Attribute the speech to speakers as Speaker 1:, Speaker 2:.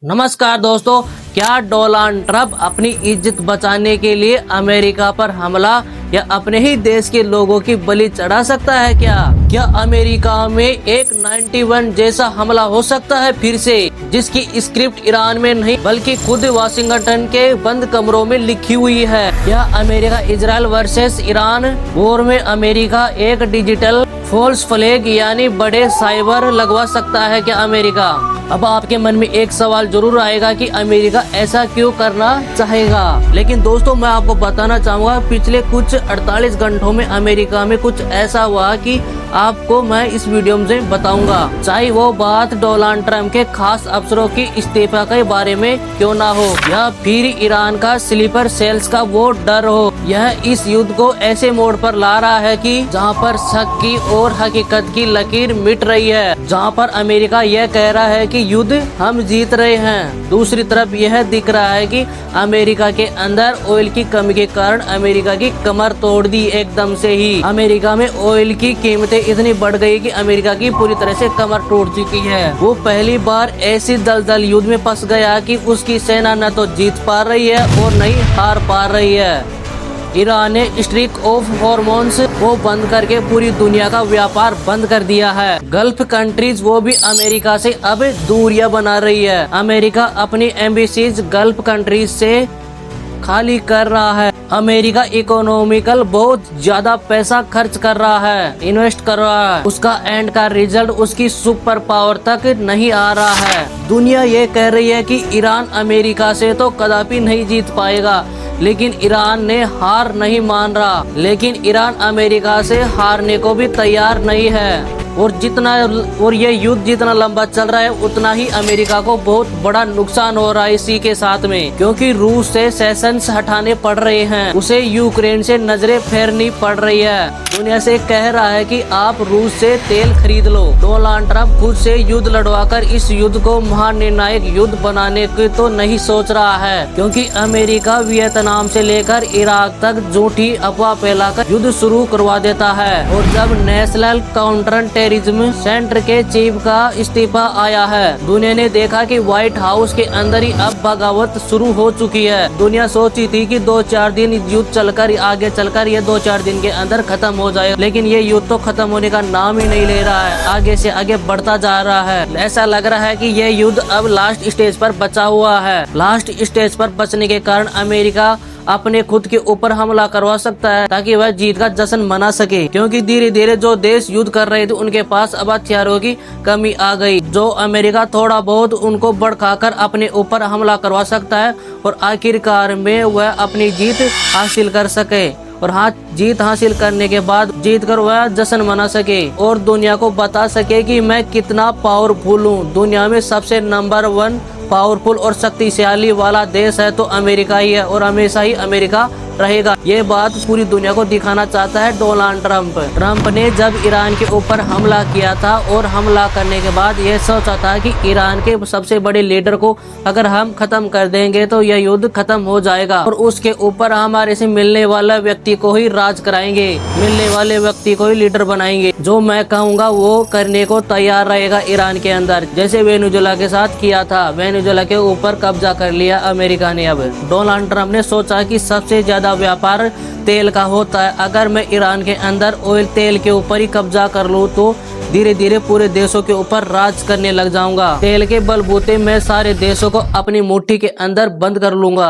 Speaker 1: नमस्कार दोस्तों, क्या डोनाल्ड ट्रंप अपनी इज्जत बचाने के लिए अमेरिका पर हमला या अपने ही देश के लोगों की बलि चढ़ा सकता है? क्या अमेरिका में एक 91 जैसा हमला हो सकता है फिर से, जिसकी स्क्रिप्ट ईरान में नहीं बल्कि खुद वाशिंगटन के बंद कमरों में लिखी हुई है? क्या America Israel versus Iran war में अमेरिका एक डिजिटल फॉल्स फ्लैग यानी बड़े साइबर लगवा सकता है क्या अमेरिका? अब आपके मन में एक सवाल जरूर आएगा कि अमेरिका ऐसा क्यों करना चाहेगा। लेकिन दोस्तों, मैं आपको बताना चाहूँगा पिछले कुछ 48 घंटों में अमेरिका में कुछ ऐसा हुआ कि आपको मैं इस वीडियो में बताऊंगा। चाहे वो बात डोनाल्ड ट्रंप के खास अफसरों की इस्तीफा के बारे में क्यों ना हो, या फिर ईरान का स्लीपर सेल्स का वो डर हो, यह इस युद्ध को ऐसे मोड़ पर ला रहा है कि जहां पर शक की और हकीकत की लकीर मिट रही है, जहां पर अमेरिका यह कह रहा है कि युद्ध हम जीत रहे हैं, दूसरी तरफ यह दिख रहा है कि अमेरिका के अंदर ऑयल की कमी के कारण अमेरिका की कमर तोड़ दी एकदम से ही। अमेरिका में ऑयल की कीमतें इतनी बढ़ गई कि अमेरिका की पूरी तरह से कमर टूट चुकी है। वो पहली बार ऐसी दलदल युद्ध में फंस गया कि उसकी सेना न तो जीत पा रही है और न ही हार पा रही है। ईरान ने स्ट्रिक ऑफ हॉर्मोन्स वो बंद करके पूरी दुनिया का व्यापार बंद कर दिया है। गल्फ कंट्रीज वो भी अमेरिका से अब दूरियां बना रही है। अमेरिका अपनी एम्बेसीज गल्फ कंट्रीज से खाली कर रहा है। अमेरिका इकोनॉमिकल बहुत ज्यादा पैसा खर्च कर रहा है, इन्वेस्ट कर रहा है। उसका एंड का रिजल्ट उसकी सुपर पावर तक नहीं आ रहा है। दुनिया ये कह रही है कि ईरान अमेरिका से तो कदापि नहीं जीत पाएगा, लेकिन ईरान ने हार नहीं मान रहा। लेकिन ईरान अमेरिका से हारने को भी तैयार नहीं है। और ये युद्ध जितना लंबा चल रहा है उतना ही अमेरिका को बहुत बड़ा नुकसान हो रहा है इसी के साथ में, क्योंकि रूस से सैंक्शंस हटाने पड़ रहे हैं, उसे यूक्रेन से नजरें फेरनी पड़ रही है। दुनिया से कह रहा है कि आप रूस से तेल खरीद लो। डोनाल्ड ट्रंप खुद से युद्ध लड़वाकर इस युद्ध को महानिर्णायक युद्ध बनाने की तो नहीं सोच रहा है, क्योंकि अमेरिका वियतनाम से लेकर इराक तक झूठी अफवाह फैलाकर युद्ध शुरू करवा देता है। और जब नेशनल काउंटर टेररिज्म सेंटर के चीफ का इस्तीफा आया है, दुनिया ने देखा कि व्हाइट हाउस के अंदर ही अब बगावत शुरू हो चुकी है। दुनिया सोची थी कि 2-4 दिन युद्ध चलकर आगे चलकर ये 2-4 दिन के अंदर खत्म हो जाएगा, लेकिन ये युद्ध तो खत्म होने का नाम ही नहीं ले रहा है, आगे से आगे बढ़ता जा रहा है। ऐसा लग रहा है कि ये युद्ध अब लास्ट स्टेज पर बचा हुआ है। लास्ट स्टेज पर बचने के कारण अमेरिका अपने खुद के ऊपर हमला करवा सकता है ताकि वह जीत का जश्न मना सके, क्योंकि धीरे धीरे जो देश युद्ध कर रहे थे उनके पास अब हथियारों की कमी आ गई, जो अमेरिका थोड़ा बहुत उनको भड़काकर अपने ऊपर हमला करवा सकता है और आखिरकार में वह अपनी जीत हासिल कर सके। और जीत हासिल करने के बाद जीत कर वह जश्न मना सके और दुनिया को बता सके कि मैं कितना पावरफुल हूँ। दुनिया में सबसे नंबर 1 पावरफुल और शक्तिशाली वाला देश है तो अमेरिका ही है, और हमेशा ही अमेरिका रहेगा। ये बात पूरी दुनिया को दिखाना चाहता है डोनाल्ड ट्रंप। ट्रंप ने जब ईरान के ऊपर हमला किया था और हमला करने के बाद यह सोचा था कि ईरान के सबसे बड़े लीडर को अगर हम खत्म कर देंगे तो यह युद्ध खत्म हो जाएगा और उसके ऊपर हमारे से मिलने वाला व्यक्ति को ही राज कराएंगे, मिलने वाले व्यक्ति को ही लीडर बनाएंगे। जो मैं कहूँगा वो करने को तैयार रहेगा ईरान के अंदर, जैसे वेनेजुएला के साथ किया था। वेनेजुएला के ऊपर कब्जा कर लिया अमेरिका ने। अब डोनाल्ड ट्रंप ने सोचा कि सबसे ज्यादा व्यापार तेल का होता है, अगर मैं ईरान के अंदर ऑयल तेल के ऊपर ही कब्जा कर लूँ तो धीरे धीरे पूरे देशों के ऊपर राज करने लग जाऊंगा। तेल के बलबूते मैं सारे देशों को अपनी मुट्ठी के अंदर बंद कर लूंगा।